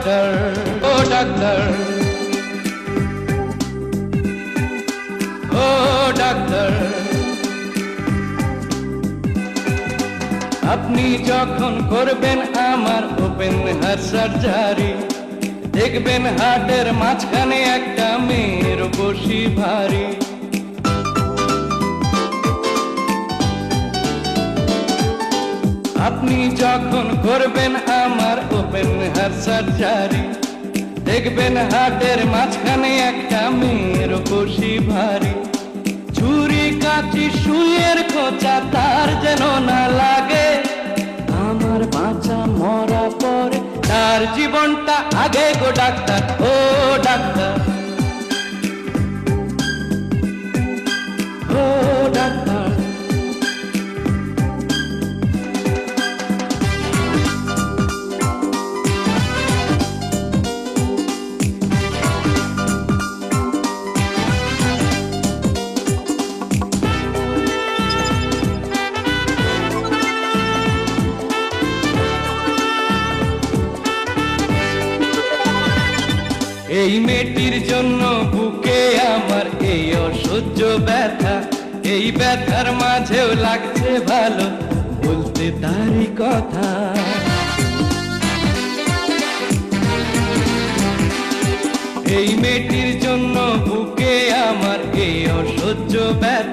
Doctor, ও doctor, ও doctor, আপনি যখন করবেন আমার ওপেন হার্ট সার্জারি, দেখবেন হার্টের মাঝখানে একটা মেয়ের বসি ভারী। আপনি যখন করবেন আমার ওপেন হার্ট সার্জারি, দেখবেন হার্টের মাঝখানে একটা মেয়ের বসি ভারী। ছুরি কাঁচি সুইয়ের খোঁচা তার যেন না লাগে, আমার বাঁচা মরা পরে তার জীবনটা আগে গো ডাক্তার, ও ডাক্তার, ও ডাক্তার। এই মেয়েটির জন্য বুকে আমার এই অসহ্য ব্যথা, এই ব্যথার মাঝেও লাগছে ভালো বলতে তারই কথা। এই মেয়েটির জন্য বুকে আমার এই অসহ্য ব্যথা।